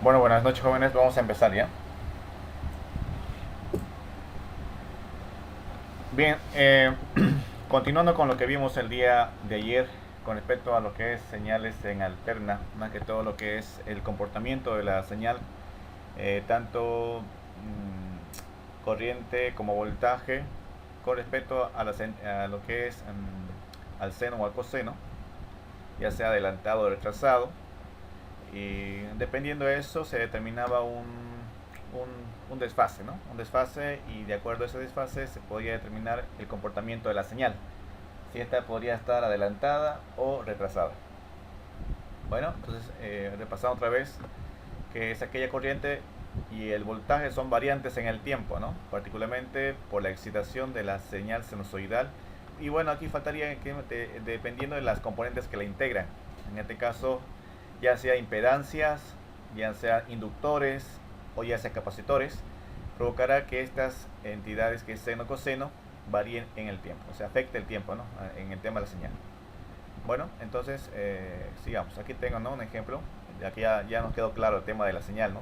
Bueno, buenas noches jóvenes, vamos a empezar ya. Bien, continuando con lo que vimos el día de ayer con respecto a lo que es señales en alterna, más que todo lo que es el comportamiento de la señal, tanto corriente como voltaje, con respecto a, a lo que es al seno o al coseno, ya sea adelantado o retrasado. Y dependiendo de eso se determinaba un desfase, ¿no? Un desfase, y de acuerdo a ese desfase se podía determinar el comportamiento de la señal, si esta podría estar adelantada o retrasada. Bueno, entonces repasando otra vez que es aquella corriente y el voltaje son variantes en el tiempo, ¿no? Particularmente por la excitación de la señal sinusoidal. Y bueno, aquí faltaría que dependiendo de las componentes que la integran. En este caso, ya sea impedancias, ya sea inductores o ya sea capacitores, provocará que estas entidades, que es seno coseno, varíen en el tiempo, o sea, afecte el tiempo, ¿no? En el tema de la señal. Bueno, entonces sigamos. Aquí tengo, ¿no?, un ejemplo. Aquí ya nos quedó claro el tema de la señal, ¿no?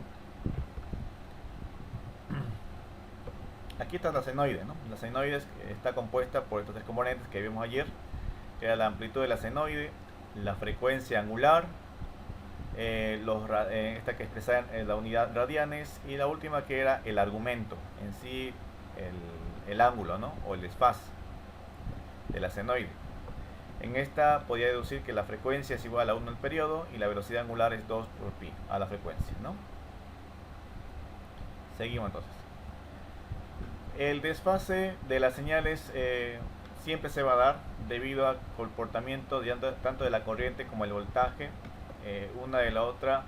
Aquí está la senoide, ¿no? La senoide está compuesta por estos tres componentes que vimos ayer, que era la amplitud de la senoide, la frecuencia angular, esta que expresaba la unidad radianes, y la última que era el argumento en sí, el ángulo, ¿no?, o el desfase de la senoide. En esta podía deducir que la frecuencia es igual a 1 al periodo y la velocidad angular es 2 por pi a la frecuencia, ¿no? Seguimos entonces. El desfase de las señales siempre se va a dar debido al comportamiento tanto de la corriente como el voltaje. Una de la otra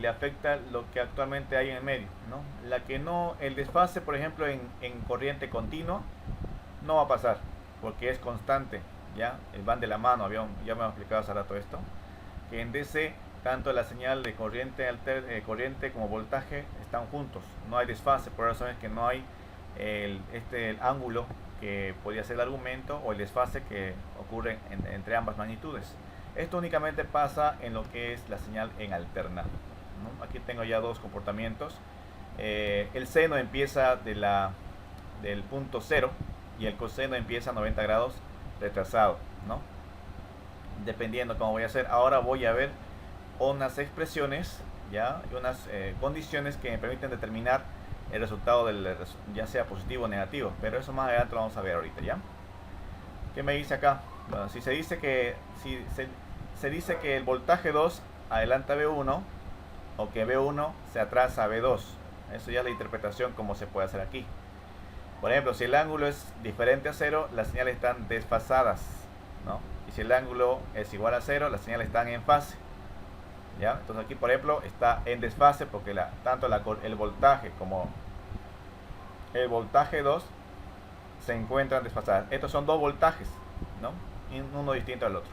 le afecta lo que actualmente hay en el medio, ¿no? La que no, el desfase, por ejemplo, en corriente continua no va a pasar porque es constante, ya van de la mano. Ya me he explicado hace rato esto, que en DC tanto la señal de corriente como voltaje están juntos, no hay desfase. Por eso es que no hay el ángulo que podría ser el argumento o el desfase que ocurre entre ambas magnitudes. Esto únicamente pasa en lo que es la señal en alterna, ¿no? Aquí tengo ya dos comportamientos. El seno empieza del punto cero y el coseno empieza a 90 grados retrasado, ¿no? Dependiendo cómo voy a hacer. Ahora voy a ver unas expresiones, ya, y unas condiciones que me permiten determinar el resultado ya sea positivo o negativo, pero eso más adelante lo vamos a ver ahorita, ¿ya? ¿Qué me dice acá? Bueno, si se dice que se dice que el voltaje 2 adelanta B1 o que B1 se atrasa a B2, eso ya es la interpretación como se puede hacer aquí. Por ejemplo, si el ángulo es diferente a 0, las señales están desfasadas, ¿no? Y si el ángulo es igual a 0, las señales están en fase, ¿ya? Entonces aquí, por ejemplo, está en desfase porque tanto el voltaje como el voltaje 2 se encuentran desfasadas. Estos son dos voltajes, ¿no? Y uno distinto al otro.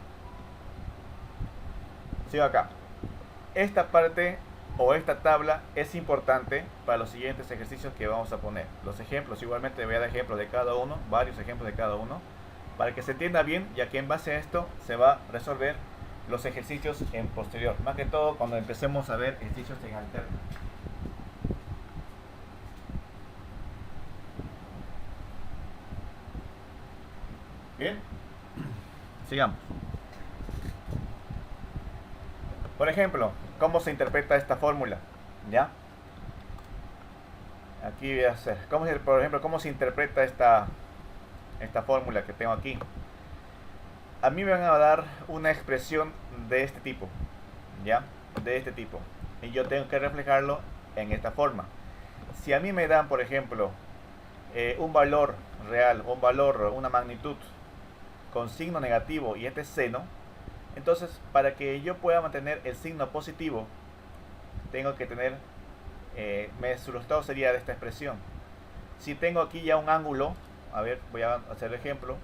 Sigo acá. Esta parte o esta tabla es importante para los siguientes ejercicios que vamos a poner. Los ejemplos, igualmente voy a dar ejemplos de cada uno, varios ejemplos de cada uno, para que se entienda bien, ya que en base a esto se va a resolver los ejercicios en posterior. Más que todo cuando empecemos a ver ejercicios en alterno. Bien, sigamos. Por ejemplo, ¿cómo se interpreta esta fórmula? ¿Ya? Aquí voy a hacer. Por ejemplo, ¿cómo se interpreta esta fórmula que tengo aquí? A mí me van a dar una expresión de este tipo, ¿ya? De este tipo. Y yo tengo que reflejarlo en esta forma. Si a mí me dan, por ejemplo, un valor real, una magnitud con signo negativo y este es seno, entonces para que yo pueda mantener el signo positivo, tengo que tener, su resultado sería de esta expresión. Si tengo aquí ya un ángulo, a ver, voy a hacer el ejemplo.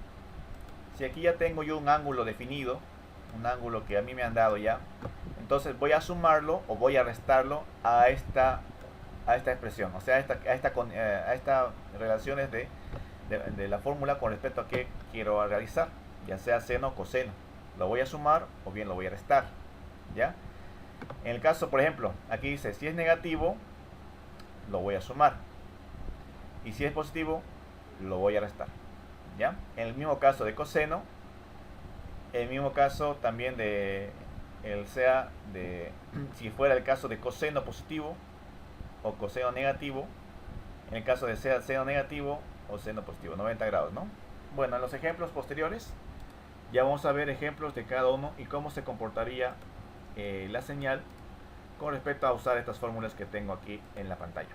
Si aquí ya tengo yo un ángulo definido, un ángulo que a mí me han dado ya, entonces voy a sumarlo o voy a restarlo a esta expresión, o sea, a estas relaciones de la fórmula con respecto a qué quiero realizar, ya sea seno o coseno. Lo voy a sumar o bien lo voy a restar, ¿ya? En el caso, por ejemplo, aquí dice, si es negativo, lo voy a sumar. Y si es positivo, lo voy a restar. ¿Ya? En el mismo caso de coseno, el mismo caso también de el sea de si fuera el caso de coseno positivo o coseno negativo, en el caso de sea seno negativo o seno positivo, 90 grados, ¿no? Bueno, en los ejemplos posteriores ya vamos a ver ejemplos de cada uno y cómo se comportaría la señal con respecto a usar estas fórmulas que tengo aquí en la pantalla.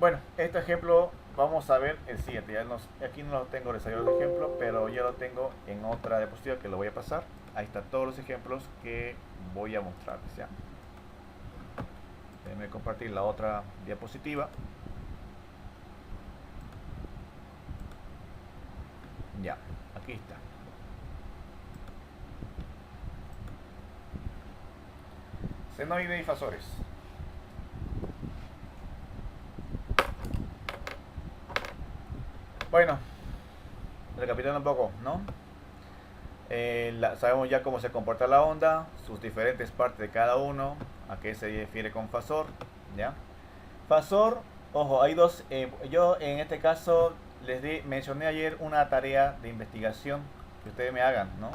Bueno, este ejemplo vamos a ver el siguiente. Aquí no lo tengo desarrollado el ejemplo, pero ya lo tengo en otra diapositiva que lo voy a pasar. Ahí están todos los ejemplos que voy a mostrarles, ¿ya? Déjenme compartir la otra diapositiva. Ya, aquí está. Senoide y fasores. Bueno, recapitulando un poco, ¿no? Sabemos ya cómo se comporta la onda, sus diferentes partes de cada uno, a qué se refiere con fasor, ¿ya? Fasor, ojo, hay dos, yo en este caso mencioné ayer una tarea de investigación que ustedes me hagan, ¿no?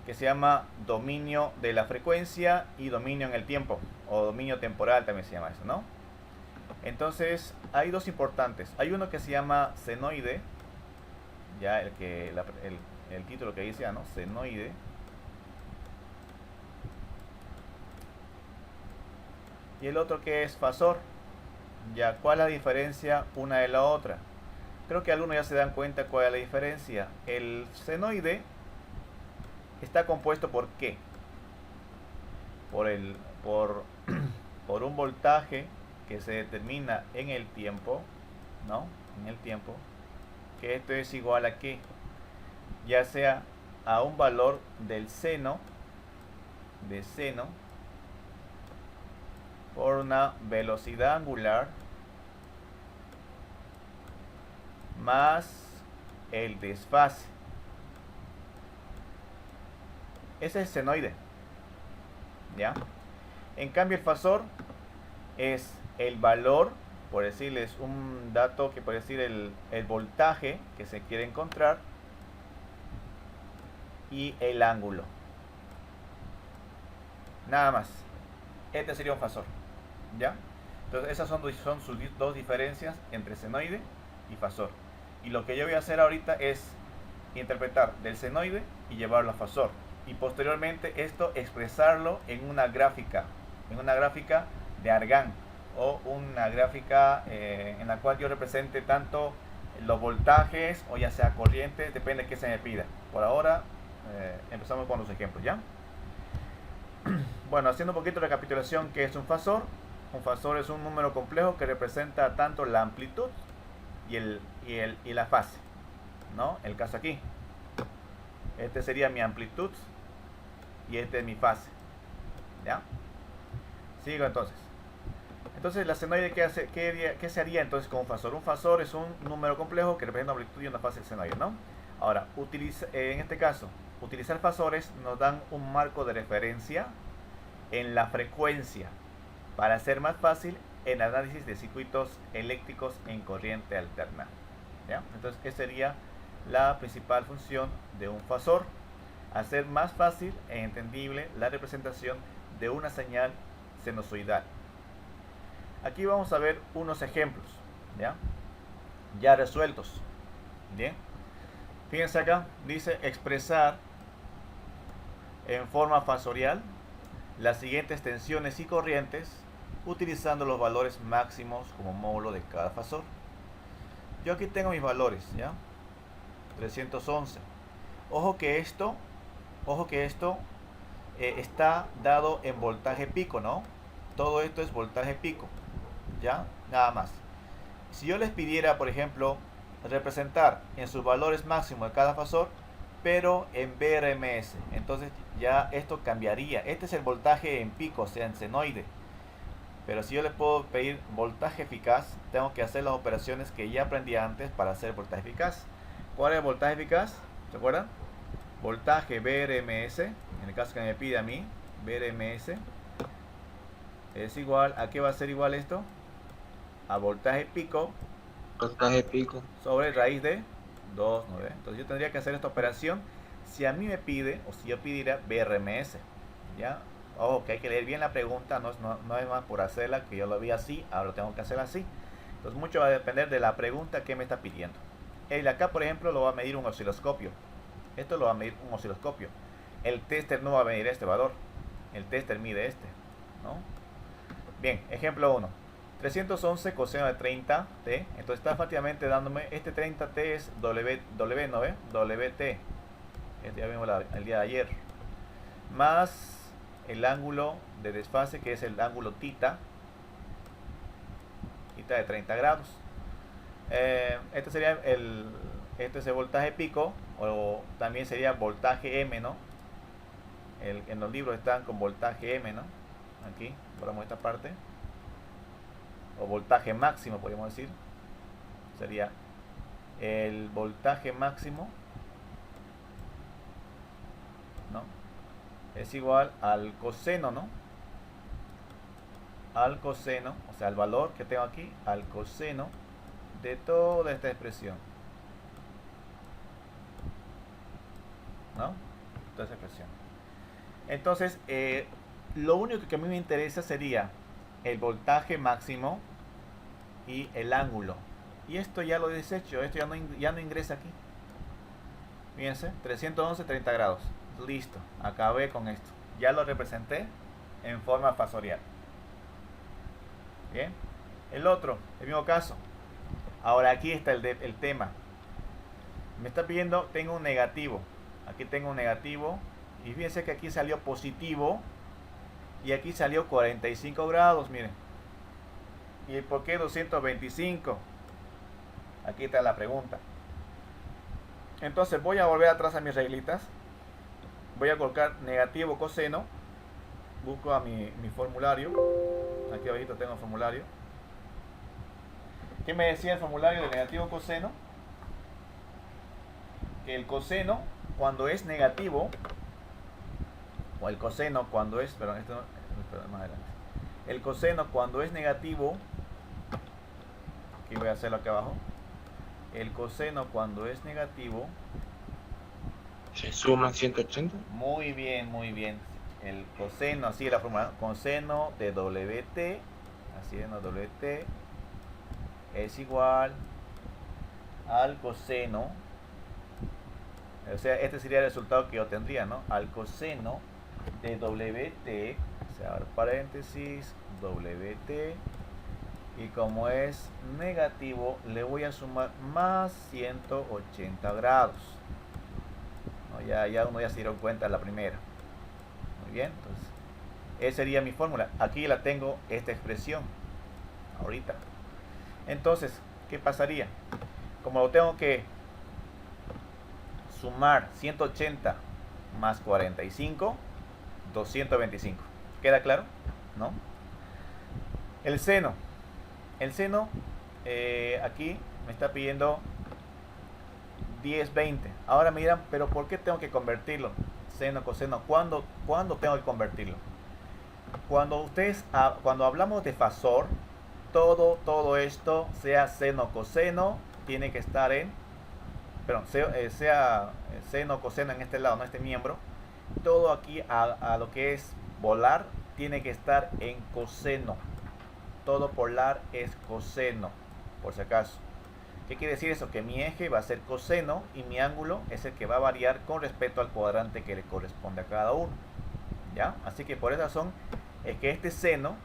Que se llama dominio de la frecuencia y dominio en el tiempo, o dominio temporal también se llama eso, ¿no? Entonces, hay dos importantes. Hay uno que se llama senoide, ya el título que dice, ¿no? Senoide. Y el otro que es fasor. Ya, ¿cuál es la diferencia una de la otra? Creo que algunos ya se dan cuenta cuál es la diferencia. El senoide está compuesto por ¿qué? Por un voltaje que se determina en el tiempo, ¿no? En el tiempo, que esto es igual a ¿qué? Ya sea a un valor del seno, de seno, por una velocidad angular más el desfase. Ese es el senoide, ¿ya? En cambio el fasor es el valor, por decirles un dato que puede decir el voltaje que se quiere encontrar y el ángulo. Nada más. Este sería un fasor, ¿ya? Entonces esas son sus dos diferencias entre senoide y fasor. Y lo que yo voy a hacer ahorita es interpretar del senoide y llevarlo a fasor. Y posteriormente esto expresarlo en una gráfica de Argand, o una gráfica en la cual yo represente tanto los voltajes o ya sea corrientes, depende de qué se me pida. Por ahora empezamos con los ejemplos, ¿ya? Bueno, haciendo un poquito de recapitulación, ¿qué es un fasor? Un fasor es un número complejo que representa tanto la amplitud y la fase, ¿no? El caso aquí, este sería mi amplitud y este es mi fase, ¿ya? Sigo entonces. Entonces la senoide, ¿qué se haría entonces con un fasor? Un fasor es un número complejo que representa una amplitud y una fase del senoide, ¿no? Ahora, en este caso, utilizar fasores nos dan un marco de referencia en la frecuencia para hacer más fácil el análisis de circuitos eléctricos en corriente alterna, ¿ya? Entonces, esa sería la principal función de un fasor: hacer más fácil e entendible la representación de una señal sinusoidal. Aquí vamos a ver unos ejemplos, ya resueltos. Bien, fíjense acá, dice expresar en forma fasorial las siguientes tensiones y corrientes utilizando los valores máximos como módulo de cada fasor. Yo aquí tengo mis valores, ¿ya? 311. Ojo que esto está dado en voltaje pico, ¿no? Todo esto es voltaje pico, ¿ya? Nada más. Si yo les pidiera, por ejemplo, representar en sus valores máximos de cada fasor, pero en VRMS, entonces ya esto cambiaría. Este es el voltaje en pico, o sea, en senoide. Pero si yo les puedo pedir voltaje eficaz, tengo que hacer las operaciones que ya aprendí antes para hacer voltaje eficaz. ¿Cuál es el voltaje eficaz? ¿Se acuerdan? Voltaje VRMS, en el caso que me pide a mí, VRMS es igual, ¿a qué va a ser igual esto? A voltaje pico sobre raíz de 2, ¿no ve? Entonces yo tendría que hacer esta operación si a mí me pide, o si yo pidiera VRMS, ¿ya? Ojo, que hay que leer bien la pregunta, no es más por hacerla, que yo lo vi así, ahora lo tengo que hacer así. Entonces mucho va a depender de la pregunta que me está pidiendo. El acá, por ejemplo, lo va a medir un osciloscopio. Esto lo va a medir un osciloscopio. El tester no va a medir este valor. El tester mide este, ¿no? Bien, ejemplo 1. 311 coseno de 30t. Entonces está prácticamente dándome, este 30t es W, ¿no ve? WT. Este ya vimos el día de ayer. Más el ángulo de desfase, que es el ángulo θ. Θ de 30 grados. Este sería este es el voltaje pico, o también sería voltaje M, ¿no? En los libros están con voltaje M, ¿no? Aquí, ponemos esta parte. O voltaje máximo, podríamos decir. Sería el voltaje máximo, ¿no? Es igual al coseno, ¿no? Al coseno, o sea, el valor que tengo aquí, al coseno de toda esta expresión, ¿no? Toda esta expresión. Entonces, lo único que a mí me interesa sería el voltaje máximo y el ángulo. Y esto ya lo desecho, esto ya no ingresa aquí. Fíjense, 311, 30 grados. Listo, acabé con esto. Ya lo representé en forma fasorial. Bien, el otro, el mismo caso. Ahora aquí está el tema. Me está pidiendo, tengo un negativo. Aquí tengo un negativo. Y fíjense que aquí salió positivo. Y aquí salió 45 grados, miren. ¿Y por qué 225? Aquí está la pregunta. Entonces voy a volver atrás a mis reglitas. Voy a colocar negativo coseno. Busco a mi formulario. Aquí abajito tengo el formulario. ¿Qué me decía el formulario de negativo coseno? Que el coseno, cuando es negativo, o el coseno cuando es, perdón, esto no, más adelante. El coseno cuando es negativo, aquí voy a hacerlo acá abajo. El coseno cuando es negativo, se suma 180. Muy bien, muy bien. El coseno, así es la fórmula, coseno de WT, así es, no, WT es igual al coseno, o sea, este sería el resultado que yo tendría, ¿no? Al coseno de WT, o sea, paréntesis, WT, y como es negativo, le voy a sumar más 180 grados. ¿No? Ya uno ya se dieron cuenta de la primera. Muy bien, entonces, esa sería mi fórmula. Aquí la tengo, esta expresión, ahorita. Entonces, ¿qué pasaría? Como lo tengo que sumar 180 más 45, 225. ¿Queda claro? ¿No? El seno. El seno, aquí me está pidiendo 10, 20. Ahora me dirán, pero ¿por qué tengo que convertirlo? Seno, coseno, ¿cuándo tengo que convertirlo? Cuando hablamos de fasor, todo esto, sea seno, coseno, tiene que estar en, perdón, sea seno, coseno en este lado, no este miembro, todo aquí a lo que es polar, tiene que estar en coseno. Todo polar es coseno, por si acaso. ¿Qué quiere decir eso? Que mi eje va a ser coseno y mi ángulo es el que va a variar con respecto al cuadrante que le corresponde a cada uno. ¿Ya? Así que por esa razón es que este seno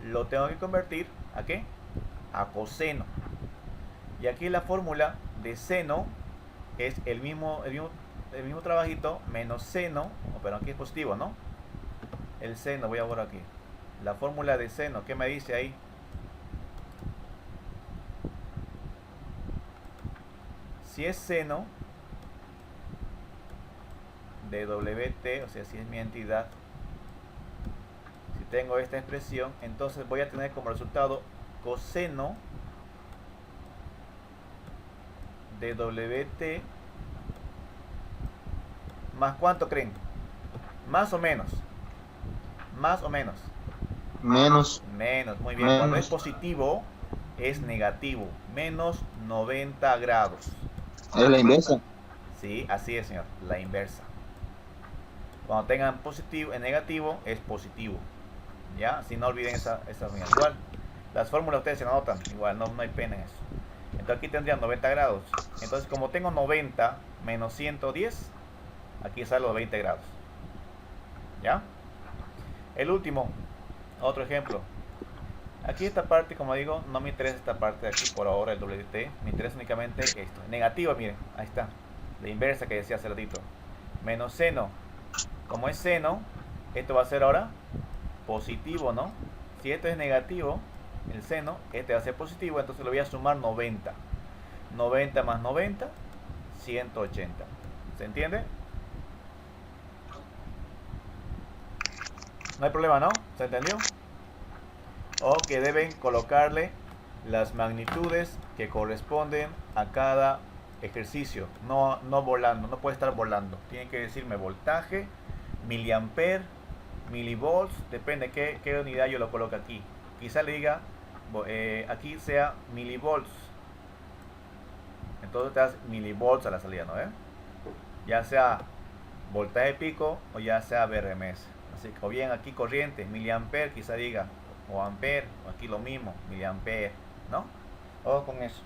lo tengo que convertir ¿a qué? A coseno. Y aquí la fórmula de seno es el mismo trabajito menos seno, pero aquí es positivo, ¿no? El seno, voy a borrar aquí. La fórmula de seno, ¿qué me dice ahí? Si es seno de WT, o sea, si es mi entidad, si tengo esta expresión, entonces voy a tener como resultado coseno de WT más ¿cuánto creen? Más o menos. ¿Más o menos? Menos. Menos, muy bien. Cuando es Menos. positivo, es negativo. Menos 90 grados. Es la inversa. Sí, así es, señor. La inversa. Cuando tengan positivo, en negativo, es positivo. ¿Ya? Si no olviden esa igual. Las fórmulas ustedes se anotan. Igual, no hay pena en eso. Entonces aquí tendrían 90 grados. Entonces como tengo 90 menos 110, aquí sale los 20 grados. ¿Ya? El último, otro ejemplo. Aquí esta parte, como digo, no me interesa esta parte de aquí por ahora, el WT. Me interesa únicamente esto. Negativo, miren, ahí está. La inversa que decía hace ratito. Menos seno. Como es seno, esto va a ser ahora positivo, ¿no? Si esto es negativo, el seno, este va a ser positivo, entonces le voy a sumar 90. 90 más 90, 180. ¿Se entiende? No hay problema, ¿no? ¿Se entendió? O que deben colocarle las magnitudes que corresponden a cada ejercicio. No volando, no puede estar volando. Tiene que decirme voltaje, miliamper, milivolts, depende qué unidad yo lo coloque aquí. Quizá le diga, aquí sea milivolts. Entonces te das milivolts a la salida, ¿no? Ya sea voltaje pico o ya sea BRMS. Así que, o bien aquí corriente, miliamper, quizá diga, o ampere, o aquí lo mismo, miliamper, ¿no? Ojo con eso.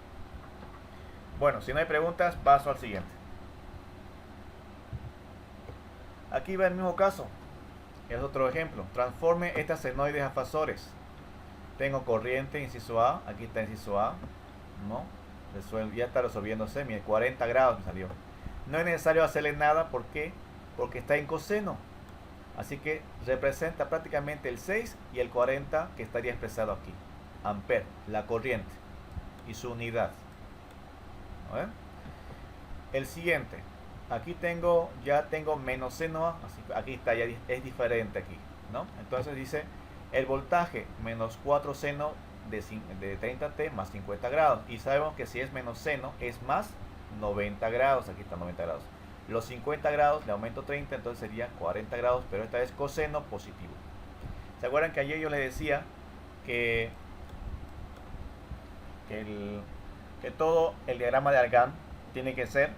Bueno, si no hay preguntas, paso al siguiente. Aquí va el mismo caso. Es otro ejemplo. Transforme estas senoides a fasores. Tengo corriente, inciso A, aquí está inciso A, ¿no? Ya está resolviéndose, mire, 40 grados me salió. No es necesario hacerle nada, ¿por qué? Porque está en coseno. Así que representa prácticamente el 6 y el 40 que estaría expresado aquí. Ampere, la corriente y su unidad. ¿No? El siguiente. Aquí ya tengo menos seno A, así, aquí está, ya es diferente aquí, ¿no? Entonces dice el voltaje menos 4 seno de 30T más 50 grados. Y sabemos que si es menos seno es más 90 grados, aquí está 90 grados. Los 50 grados le aumento 30, entonces sería 40 grados, pero esta es coseno positivo. ¿Se acuerdan que ayer yo les decía que todo el diagrama de Argand tiene que ser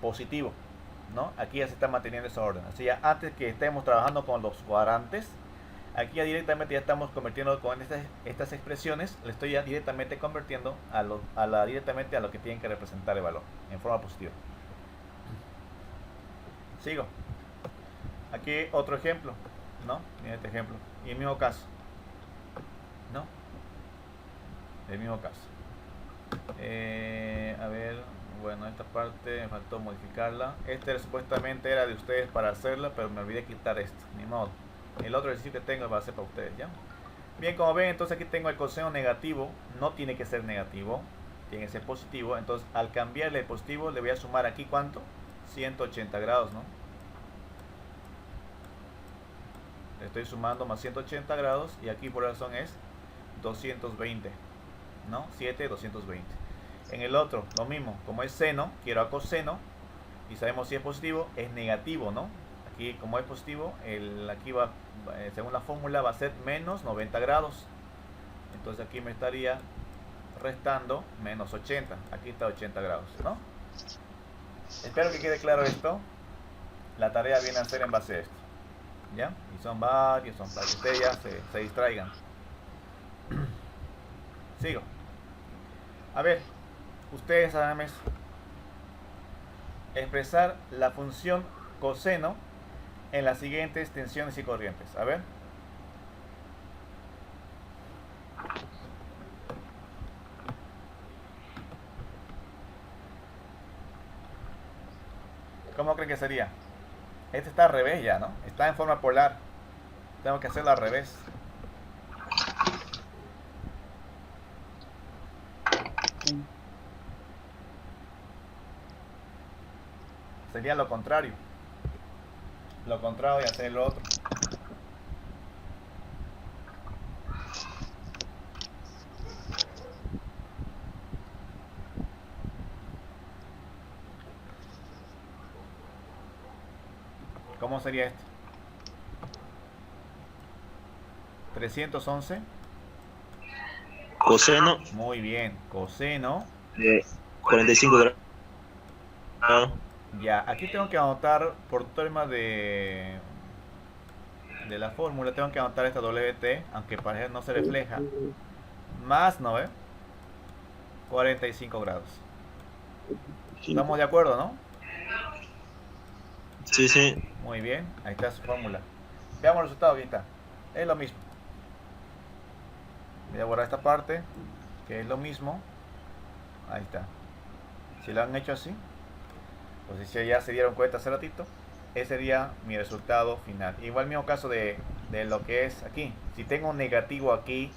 positivo, ¿no? Aquí ya se está manteniendo esa orden. Así ya antes que estemos trabajando con los cuadrantes, aquí ya directamente ya estamos convirtiendo con estas expresiones, le estoy ya directamente convirtiendo directamente a lo que tienen que representar el valor en forma positiva. Sigo. Aquí otro ejemplo, ¿no? Miren este ejemplo. Y el mismo caso, ¿no? El mismo caso. A ver, bueno, esta parte me faltó modificarla. Este supuestamente era de ustedes para hacerla, pero me olvidé quitar esto, ni modo. El otro ejercicio que tengo va a ser para ustedes, ¿ya? Bien, como ven, entonces aquí tengo el coseno negativo. No tiene que ser negativo, tiene que ser positivo. Entonces, al cambiarle el positivo, le voy a sumar aquí, ¿cuánto? 180 grados, ¿no? Le estoy sumando más 180 grados y aquí por razón es 220, ¿no? 7, 220. En el otro, lo mismo, como es seno, quiero a coseno y sabemos si es positivo, es negativo, ¿no? Aquí como es positivo, aquí va, según la fórmula, va a ser menos 90 grados. Entonces aquí me estaría restando menos 80. Aquí está 80 grados, ¿no? Espero que quede claro esto. La tarea viene a ser en base a esto, ¿ya? Y son varios, para que ustedes ya se distraigan. Sigo. A ver, ustedes saben expresar la función coseno en las siguientes tensiones y corrientes. A ver. ¿Cómo creen que sería? Este está al revés ya, ¿no? Está en forma polar. Tengo que hacerlo al revés. Sería lo contrario. Lo contrario y hacer lo otro. ¿Cómo sería esto? 311. Coseno Muy bien. Coseno. de 45 grados. Ya, aquí tengo que anotar por tema de la fórmula, tengo que anotar esta WT, aunque parece no se refleja. Más 9, 45 grados. ¿Estamos de acuerdo, no? Sí, sí. Muy bien, ahí está su fórmula. Veamos el resultado, aquí está. Es lo mismo. Voy a borrar esta parte, que es lo mismo. Ahí está. Si lo han hecho así, pues si ya se dieron cuenta hace ratito, ese sería mi resultado final. Igual mismo caso de lo que es aquí. Si tengo un negativo aquí,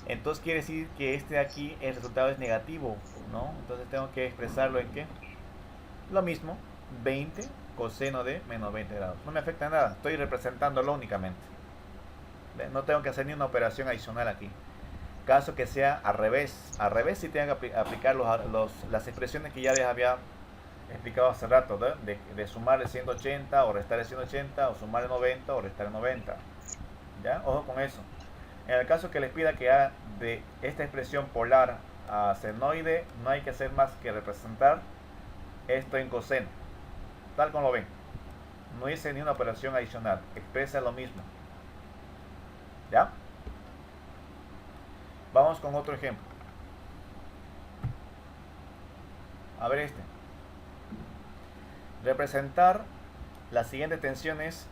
entonces quiere decir que este de aquí, el resultado es negativo, ¿no? Entonces tengo que expresarlo en ¿qué? Lo mismo, 20 coseno de menos 20 grados. No me afecta nada, estoy representándolo únicamente. No tengo que hacer ni una operación adicional aquí. Caso que sea al revés sí tengo que aplicar las expresiones que ya les había explicado hace rato, de sumar el 180 o restar el 180, o sumar el 90 o restar el 90. ¿Ya? Ojo con eso. En el caso que les pida que haga de esta expresión polar a senoide, no hay que hacer más que representar esto en coseno, tal como lo ven. No hice ni una operación adicional, expresa lo mismo. ¿Ya? Vamos con otro ejemplo. A ver este. Representar las siguientes tensiones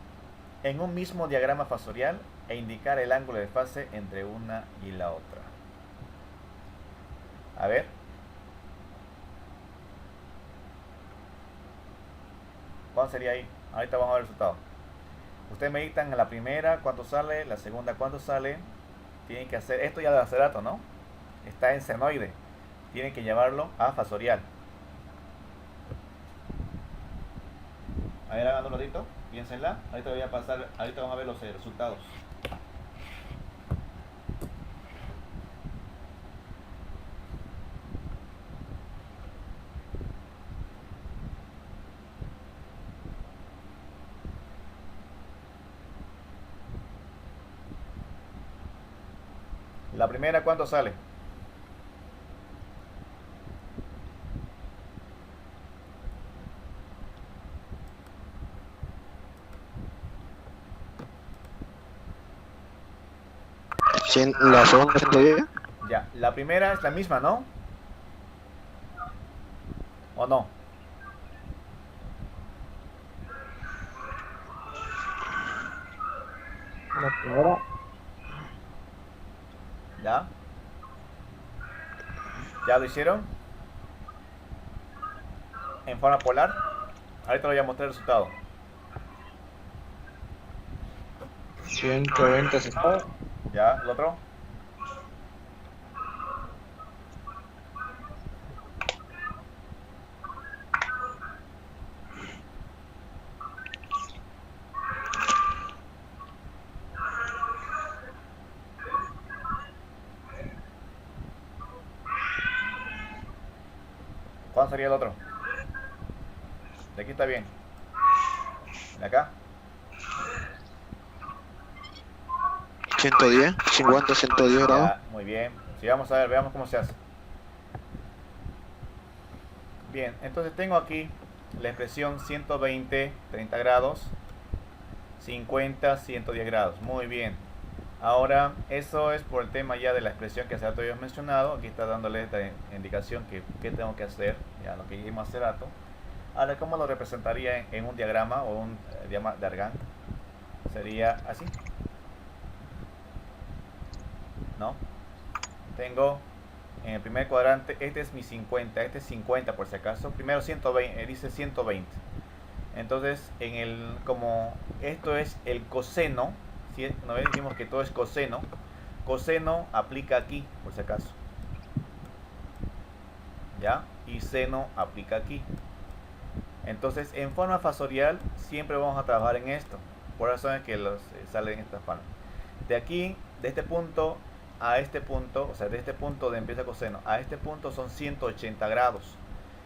en un mismo diagrama fasorial e indicar el ángulo de fase entre una y la otra. A ver. ¿Cuál sería ahí? Ahorita vamos a ver el resultado. Ustedes meditan en la primera cuánto sale, la segunda cuánto sale. Tienen que hacer, esto ya de hace rato, ¿no? Está en senoide. Tienen que llevarlo a fasorial. A ver, hagan un ratito, piénsenla. Ahorita voy a pasar, ahorita vamos a ver los resultados. La primera, ¿cuánto sale? La segunda 110. Ya, la primera es la misma, ¿no? ¿O no? La primera. ¿Ya? ¿Ya lo hicieron? En forma polar. Ahorita voy a mostrar el resultado. 120 se está. ¿Ya? ¿El otro? ¿Cuál sería el otro? De aquí está bien. ¿De acá? 110, 50, 110 grados. Ya, muy bien. Sí, vamos a ver, veamos cómo se hace. Bien, entonces tengo aquí la expresión 120, 30 grados, 50, 110 grados. Muy bien. Ahora, eso es por el tema ya de la expresión que hace rato habíamos mencionado. Aquí está dándole esta indicación que tengo que hacer, ya lo que hicimos hace rato. Ahora, ¿cómo lo representaría en un diagrama o un diagrama de Argand? Sería así. ¿No? Tengo en el primer cuadrante, este es mi 50, este es 50 por si acaso. Primero 120, dice 120. Entonces, como esto es el coseno, si una vez dijimos que todo es coseno, coseno aplica aquí, por si acaso. ¿Ya? Y seno aplica aquí. Entonces, en forma fasorial, siempre vamos a trabajar en esto. Por eso es que salen estas formas. De aquí, de este punto a este punto, o sea, de este punto donde empieza coseno a este punto son 180 grados.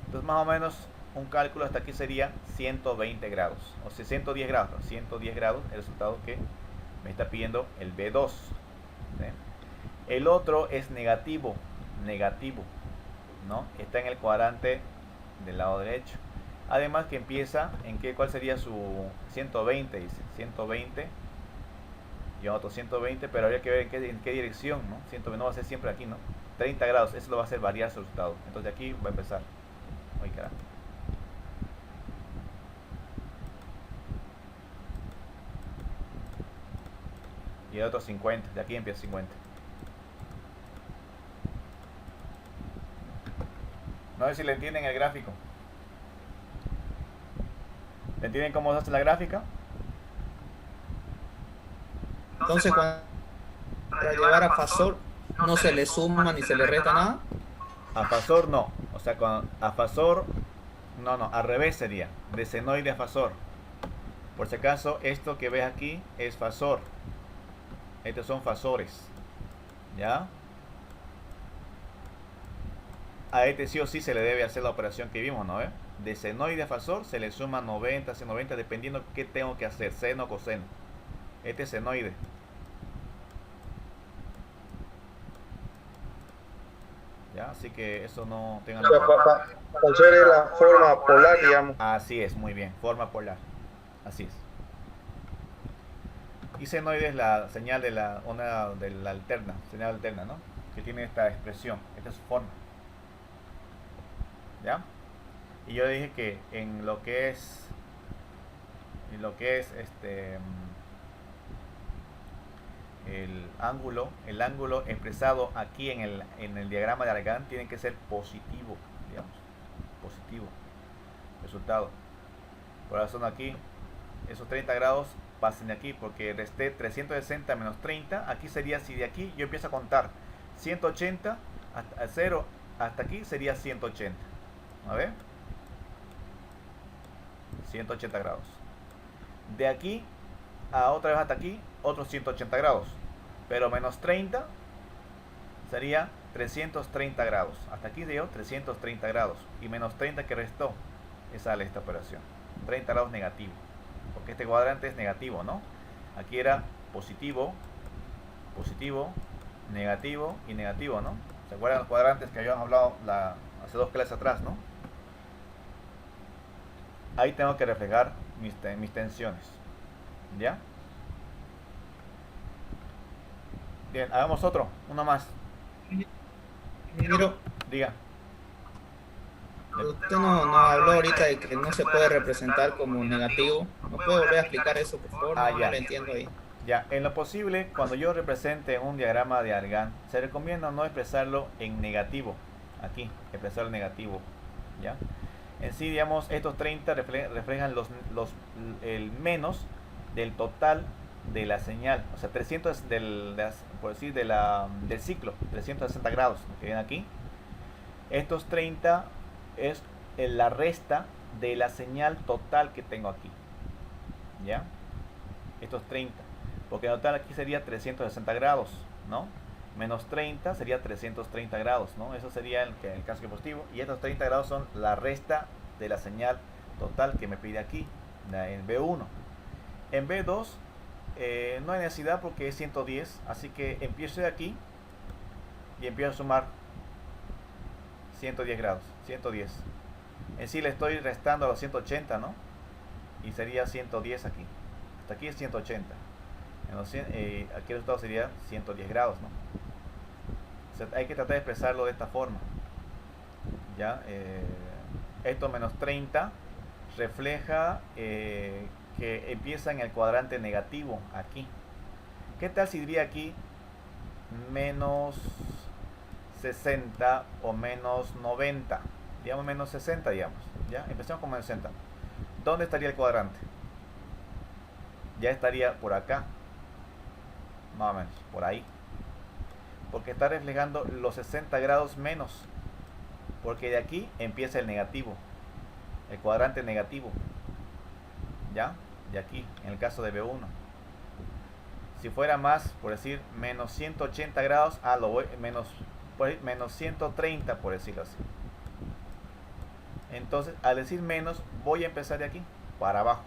Entonces, más o menos, un cálculo hasta aquí sería 120 grados. O sea, 110 grados, 110 grados, el resultado que Me está pidiendo el B2. ¿Sí? El otro es negativo, ¿no? Está en el cuadrante del lado derecho. Además que empieza en qué, cuál sería su 120, dice 120 y otro 120, pero habría que ver en qué dirección, ¿no? 120 no va a ser siempre aquí, ¿no? 30 grados, eso lo va a hacer variar su resultado. Entonces aquí va a empezar. Uy, caramba. Y el otro 50, de aquí empieza 50. No sé si le entienden el gráfico. ¿Le entienden cómo se hace la gráfica? Entonces, para llegar a Fasor, no se le suma ni se le resta nada. A Fasor no. O sea, a Fasor, no, al revés sería. De senoide a Fasor. Por si acaso, esto que ves aquí es Fasor. Estos son Fasores. ¿Ya? A este sí o sí se le debe hacer la operación que vimos, ¿no? De senoide a Fasor se le suma 90, 190, dependiendo qué tengo que hacer, seno o coseno. Este es senoide. ¿Ya? Así que eso no tengan... Fasor es la forma polar, digamos. Así es, muy bien, forma polar. Así es. Y senoide es la señal de la onda de la alterna, señal alterna, ¿no? Que tiene esta expresión, esta es su forma. ¿Ya? Y yo dije que en lo que es el ángulo expresado aquí en el diagrama de Argand tiene que ser positivo, digamos, positivo resultado. Por razón aquí esos 30 grados pasen de aquí, porque resté 360 menos 30, aquí sería, si de aquí yo empiezo a contar 180 hasta 0 hasta aquí sería 180. A ver, 180 grados. De aquí a otra vez hasta aquí, otros 180 grados. Pero menos 30 sería 330 grados. Hasta aquí dio 330 grados. Y menos 30 que restó, sale esta operación. 30 grados negativo. Porque este cuadrante es negativo, ¿no? Aquí era positivo, positivo, negativo y negativo, ¿no? ¿Se acuerdan los cuadrantes que habíamos hablado hace 2 clases atrás, ¿no? Ahí tengo que reflejar mis tensiones. ¿Ya? Bien, hagamos uno más. Ingeniero, Diga. usted no habló ahorita de que no se puede representar como negativo. ¿No puede volver a explicar eso, por favor? Ah, No ya. lo entiendo ahí. Ya, en lo posible, cuando yo represente un diagrama de Argand, se recomienda no expresarlo en negativo. Aquí, expresarlo en negativo. ¿Ya? En sí, digamos, estos 30 reflejan el menos del total de la señal. O sea, 300 por decir, del ciclo, 360 grados, que ven aquí. Estos 30 es la resta de la señal total que tengo aquí. ¿Ya? Estos 30. Porque en total aquí sería 360 grados, ¿no? Menos 30 sería 330 grados, ¿no? Eso sería el caso positivo. Y estos 30 grados son la resta de la señal total que me pide aquí, en B1. En B2 no hay necesidad porque es 110, así que empiezo de aquí y empiezo a sumar 110 grados, 110. En sí le estoy restando a los 180, ¿no? Y sería 110 aquí. Hasta aquí es 180. Aquí el resultado sería 110 grados, ¿no? O sea, hay que tratar de expresarlo de esta forma. ¿Ya? Esto menos 30 refleja que empieza en el cuadrante negativo aquí. ¿Qué tal si diría aquí menos 60 o menos 90? Digamos menos 60, digamos. ¿Ya? Empecemos con menos 60. ¿Dónde estaría el cuadrante? Ya estaría por acá. Más o menos, por ahí. Porque está reflejando los 60 grados menos. Porque de aquí empieza el negativo. El cuadrante negativo. ¿Ya? De aquí, en el caso de B1. Si fuera más, por decir, menos 180 grados, lo voy, menos 130, por decirlo así. Entonces, al decir menos, voy a empezar de aquí, para abajo.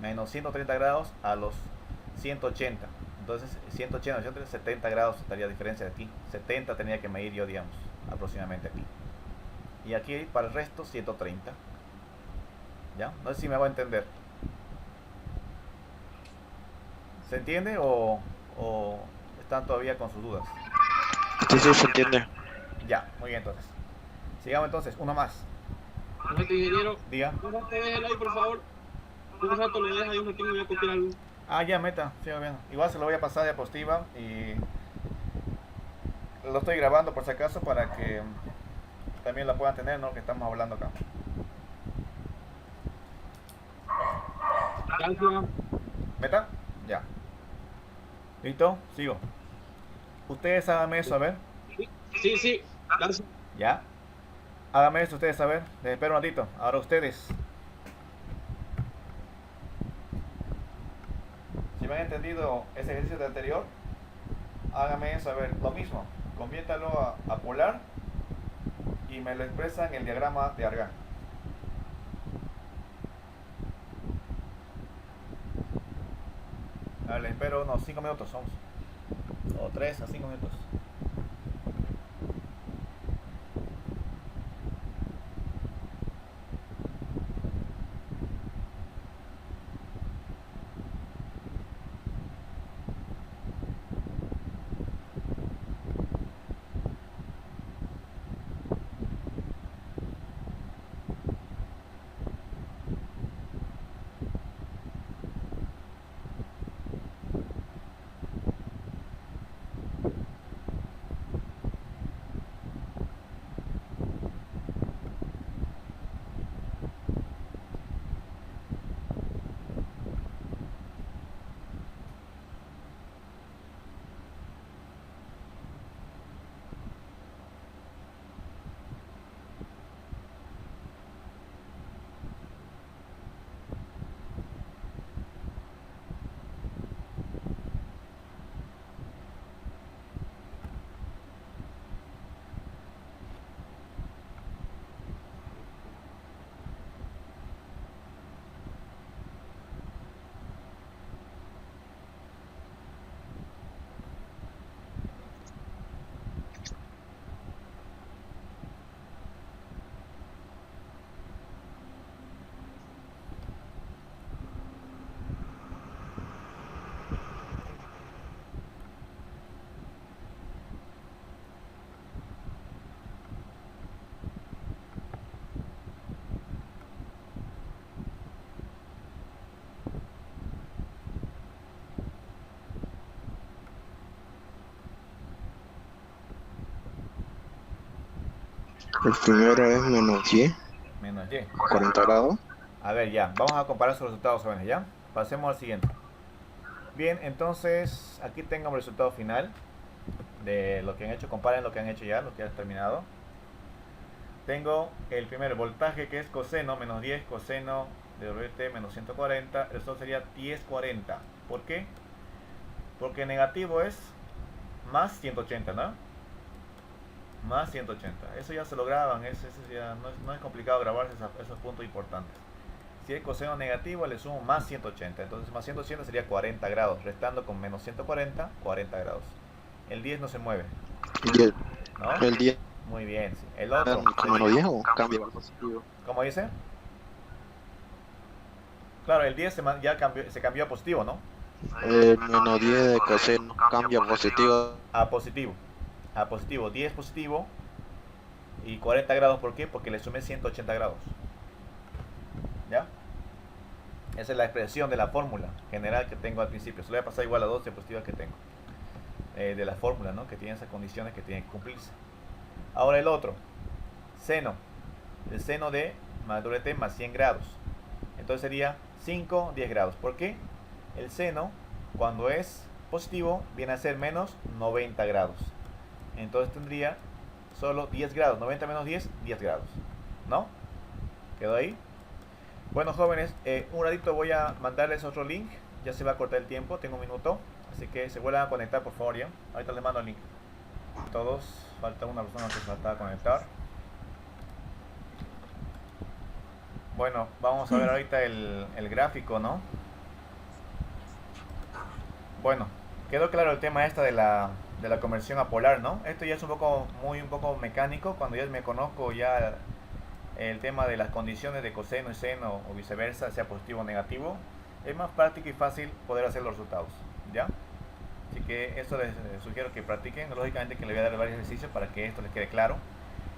Menos 130 grados a los 180. Entonces 180, 70 grados estaría diferencia de aquí. 70 tenía que medir yo, digamos, aproximadamente aquí. Y aquí para el resto 130. ¿Ya? No sé si me va a entender. ¿Se entiende o están todavía con sus dudas? Sí, sí, se entiende. Ya, muy bien entonces. Sigamos entonces, uno más. Perfecto, ingeniero. Diga. Un rato déjelo ahí, por favor. Un rato le deja ahí un ratito, voy a copiar algo. Ah, ya, meta, sigo viendo. Igual se lo voy a pasar a diapositiva y lo estoy grabando por si acaso para que también la puedan tener, ¿no? Que estamos hablando acá. Gracias. ¿Meta? Ya. ¿Listo? Sigo. Ustedes háganme eso, a ver. Sí, sí. Gracias. Ya. Háganme esto ustedes, a ver. Les espero un ratito. Ahora ustedes. Si me han entendido ese ejercicio de anterior, háganme eso, a ver. Lo mismo. Conviértalo a polar y me lo expresan en el diagrama de Argand. A ver, les espero unos 5 minutos, somos. O 3 a 5 minutos. El primero es menos 10, Menos Y. 40 grados. A ver, ya. Vamos a comparar sus resultados, jóvenes, ¿ya? Pasemos al siguiente. Bien, entonces aquí tengo el resultado final de lo que han hecho. Comparen lo que han hecho ya, lo que han terminado. Tengo el primer voltaje que es coseno, menos 10, coseno de WT menos 140. Eso sería 1040. ¿Por qué? Porque negativo es más 180, ¿no? Más 180. Eso ya se lo graban, eso ya no es complicado grabarse esos puntos importantes. Si es coseno negativo, le sumo más 180. Entonces más 180 sería 40 grados. Restando con menos 140, 40 grados. El 10 no se mueve, Y ¿no? el 10 Muy bien. Sí. El otro. con menos 10 o cambia al positivo. ¿Cómo dice? Claro, el 10 se cambió a positivo, ¿no? El menos 10 de coseno cambia a positivo. A positivo. A positivo. 10 positivo. Y 40 grados, ¿por qué? Porque le sumé 180 grados. ¿Ya? Esa es la expresión de la fórmula general que tengo al principio. Se lo voy a pasar igual a 2 diapositivas que tengo. De la fórmula, ¿no? Que tiene esas condiciones que tienen que cumplirse. Ahora el otro. Seno. El seno de más WT más 100 grados. Entonces sería 5, 10 grados. ¿Por qué? El seno, cuando es positivo, viene a ser menos 90 grados. Entonces tendría solo 10 grados. 90 menos 10, 10 grados. ¿No? ¿Quedó ahí? Bueno, jóvenes, un ratito voy a mandarles otro link. Ya se va a cortar el tiempo, tengo un minuto. Así que se vuelvan a conectar, por favor, ya. Ahorita les mando el link. Todos, falta una persona que se falta a conectar. Bueno, vamos a ver ahorita el gráfico, ¿no? Bueno, quedó claro el tema esta de la conversión a polar, ¿no? Esto ya es un poco mecánico. Cuando ya me conozco ya el tema de las condiciones de coseno y seno o viceversa, sea positivo o negativo, es más práctico y fácil poder hacer los resultados, ¿ya? Así que eso les sugiero que practiquen. Lógicamente que les voy a dar varios ejercicios para que esto les quede claro.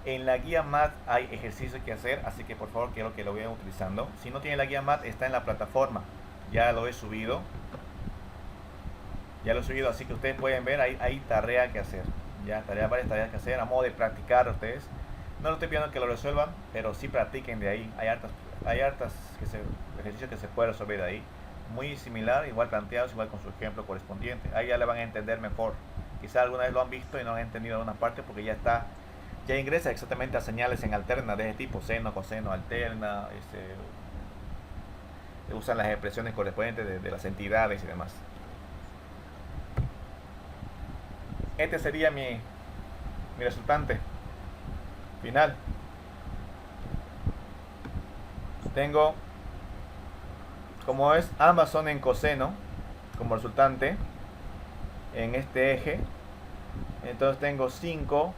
En la guía MAT hay ejercicios que hacer, así que por favor quiero que lo vayan utilizando. Si no tienen la guía MAT, está en la plataforma, ya lo he subido. Ya lo he subido, así que ustedes pueden ver, hay tarea que hacer. Ya, varias tareas que hacer, a modo de practicar ustedes. No lo estoy pidiendo que lo resuelvan, pero sí practiquen de ahí. Hay hartas ejercicios que se pueden resolver de ahí. Muy similar, igual planteados, igual con su ejemplo correspondiente. Ahí ya le van a entender mejor. Quizá alguna vez lo han visto y no han entendido alguna parte porque ya ingresa exactamente a señales en alterna de ese tipo, seno, coseno, alterna, usan las expresiones correspondientes de las entidades y demás. Este sería mi resultante final. Tengo, como es, ambas son en coseno como resultante en este eje. Entonces tengo 5,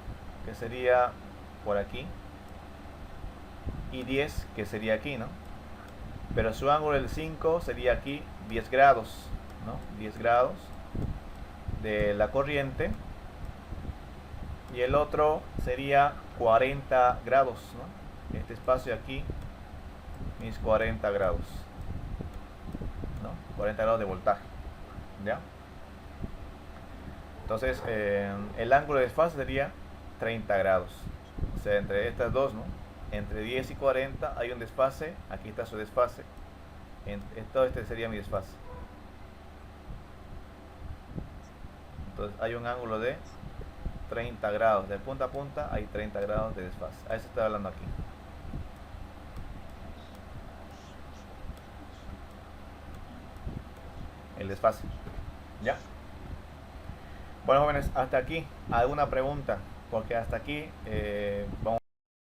que sería por aquí, y 10, que sería aquí, ¿no? Pero su ángulo del 5 sería aquí 10 grados, ¿no? 10 grados de la corriente. Y el otro sería 40 grados, ¿no? Este espacio aquí es 40 grados, ¿no? 40 grados de voltaje, ¿ya? Entonces el ángulo de desfase sería 30 grados. O sea, entre estas dos, ¿no? Entre 10 y 40 hay un desfase. Aquí está su desfase. Todo este sería mi desfase. Entonces hay un ángulo de 30 grados. De punta a punta hay 30 grados de desfase. A eso estoy hablando aquí. El desfase. ¿Ya? Bueno, jóvenes, hasta aquí. ¿Alguna pregunta? Porque hasta aquí vamos